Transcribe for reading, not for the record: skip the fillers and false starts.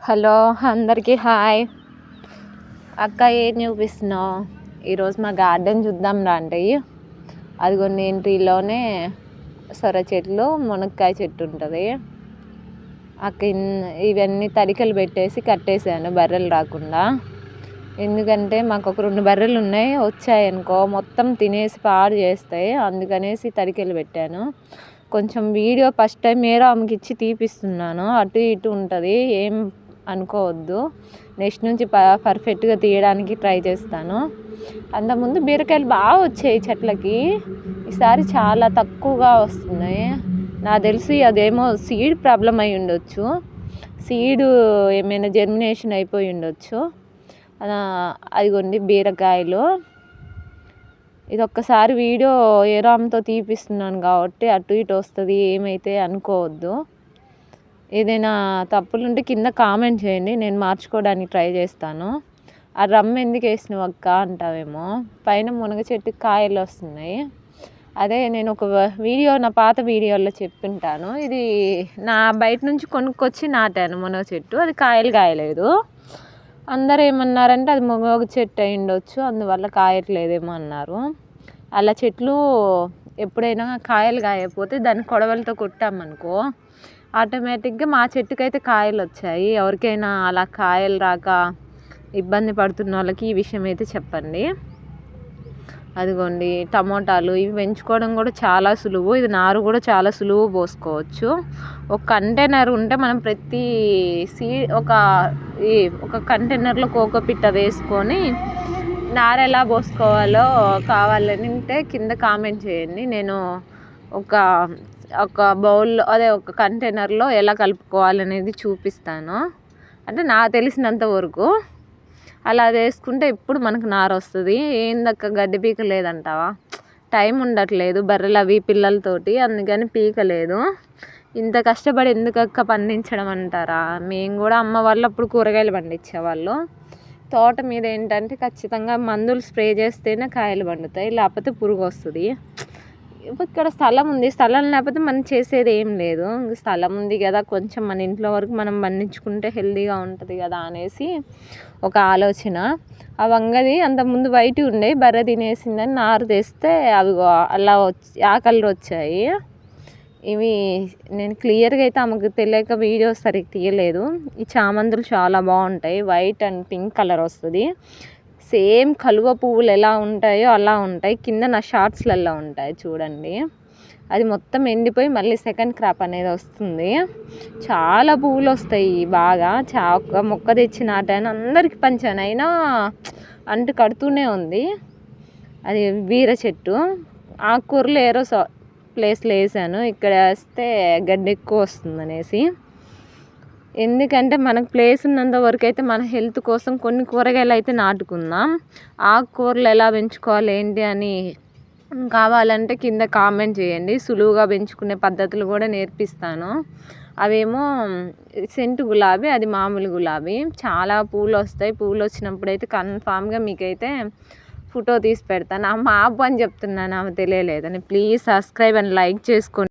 Hello అందరికీ hi. అక్క ఏం చూపిస్తున్నావు? ఈరోజు మా గార్డెన్ చూద్దాం రండి. అదిగోండి ఇంటిలోనే సొర చెట్లు, మునక్కాయ చెట్టు ఉంటుంది. ఇవన్నీ తడికలు పెట్టేసి కట్టేసాను బర్రెలు రాకుండా. ఎందుకంటే మాకు ఒక 2 బర్రెలు ఉన్నాయి, వచ్చాయనుకో మొత్తం తినేసి పాడు చేస్తాయి. అందుకనేసి తడికలు పెట్టాను. కొంచెం వీడియో ఫస్ట్ టైం ఆమెకి ఇచ్చి తీపిస్తున్నాను, అటు ఇటు ఉంటుంది, ఏం అనుకోవద్దు. నెక్స్ట్ నుంచి పర్ఫెక్ట్గా తీయడానికి ట్రై చేస్తాను. అంతకుముందు బీరకాయలు బాగా వచ్చాయి చెట్లకి, ఈసారి చాలా తక్కువగా వస్తున్నాయి. నాకు తెలిసి అదేమో సీడ్ ప్రాబ్లం అయి ఉండొచ్చు, సీడ్ ఏమైనా జర్మినేషన్ అయిపోయి ఉండొచ్చు. అదిగోండి బీరకాయలు. ఇది ఒక్కసారి వీడియో ఏరామ్తో తీపిస్తున్నాను కాబట్టి అటు ఇటు వస్తుంది, ఏమైతే అనుకోవద్దు. ఏదైనా తప్పులుంటే కింద కామెంట్ చేయండి, నేను మార్చుకోవడానికి ట్రై చేస్తాను. ఆ రమ్మ ఎందుకు వేసినావు అక్క అంటావేమో, పైన మునగ చెట్టుకి కాయలు వస్తున్నాయి. అదే నేను ఒక వీడియో, నా పాత వీడియోలో చెప్పింటాను. ఇది నా బయట నుంచి కొనుక్కొచ్చి నాటాను మునగ చెట్టు, అది కాయలు కాయలేదు. అందరూ ఏమన్నారంటే అది మునగ చెట్టు అయి ఉండొచ్చు, అందువల్ల కాయట్లేదేమో అన్నారు. అలా చెట్లు ఎప్పుడైనా కాయలు కాయకపోతే దాన్ని కొడవలతో కొట్టామనుకో ఆటోమేటిక్గా మా చెట్టుకైతే కాయలు వచ్చాయి. ఎవరికైనా అలా కాయలు రాక ఇబ్బంది పడుతున్న వాళ్ళకి ఈ విషయం అయితే చెప్పండి. అదిగోండి టమోటాలు, ఇవి పెంచుకోవడం కూడా చాలా సులువు. ఇది నారు కూడా చాలా సులువు పోసుకోవచ్చు. ఒక కంటైనర్ ఉంటే మనం ప్రతి ఒక కంటైనర్లో కోకోపిట్ట వేసుకొని నారు ఎలా పోసుకోవాలో కావాలని ఉంటే కింద కామెంట్ చేయండి. నేను ఒక బౌల్లో, అదే ఒక కంటైనర్లో ఎలా కలుపుకోవాలనేది చూపిస్తాను. అంటే నాకు తెలిసినంత వరకు అలా వేసుకుంటే ఇప్పుడు మనకు నారు వస్తుంది. ఏందక్క గడ్డి పీక లేదంటావా? టైం ఉండట్లేదు, బర్రెలు అవి పిల్లలతోటి, అందుకని పీకలేదు. ఇంత కష్టపడి ఎందుకక్క పండించడం అంటారా? మేము కూడా అమ్మ వాళ్ళు అప్పుడు కూరగాయలు పండించేవాళ్ళు. తోట మీద ఏంటంటే ఖచ్చితంగా మందులు స్ప్రే చేస్తేనే కాయలు పండుతాయి, లేకపోతే పురుగు వస్తుంది. ఇక్కడ స్థలం ఉంది, స్థలం లేకపోతే మనం చేసేది ఏం లేదు. స్థలం ఉంది కదా, కొంచెం మన ఇంట్లో వరకు మనం పండించుకుంటే హెల్తీగా ఉంటుంది కదా అనేసి ఒక ఆలోచన. ఆ వంగది అంతకుముందు వైట్ ఉండే, బర్రె తినేసిందని నారు తెస్తే అవి అలా ఆ కలర్ వచ్చాయి. ఇవి నేను క్లియర్గా అయితే ఆమెకు తెలియక వీడియో సరిగ్గా తీయలేదు. ఈ చామంతులు చాలా బాగుంటాయి, వైట్ అండ్ పింక్ కలర్ వస్తుంది. సేమ్ కలువ పువ్వులు ఎలా ఉంటాయో అలా ఉంటాయి. కింద నా షార్ట్స్లలో ఉంటాయి చూడండి. అది మొత్తం ఎండిపోయి మళ్ళీ సెకండ్ క్రాప్ అనేది వస్తుంది. చాలా పువ్వులు వస్తాయి బాగా. ఒక మొక్క తెచ్చి నాటాను, అందరికి పంచాను, అయినా అంటు కడుతూనే ఉంది. అది బీర చెట్టు. ఆకుకూరలు ఏరో ప్లేస్లో వేసాను, ఇక్కడ వేస్తే గడ్డి ఎక్కువ వస్తుంది అనేసి. ఎందుకంటే మనకు ప్లేస్ ఉన్నంత వరకు అయితే మన హెల్త్ కోసం కొన్ని కూరగాయలు అయితే నాటుకుందాం. ఆకుకూరలు ఎలా పెంచుకోవాలి ఏంటి అని కావాలంటే కింద కామెంట్ చేయండి, సులువుగా పెంచుకునే పద్ధతులు కూడా నేర్పిస్తాను. అవేమో సెంటు గులాబీ, అది మామూలు గులాబీ. చాలా పూలు వస్తాయి. పూలు వచ్చినప్పుడు అయితే కన్ఫామ్గా మీకైతే ఫోటో తీసి పెడతాను. మా అబ్బు అని చెప్తున్నాను, ఆమె తెలియలేదని. ప్లీజ్ సబ్స్క్రైబ్ అండ్ లైక్ చేసుకోండి.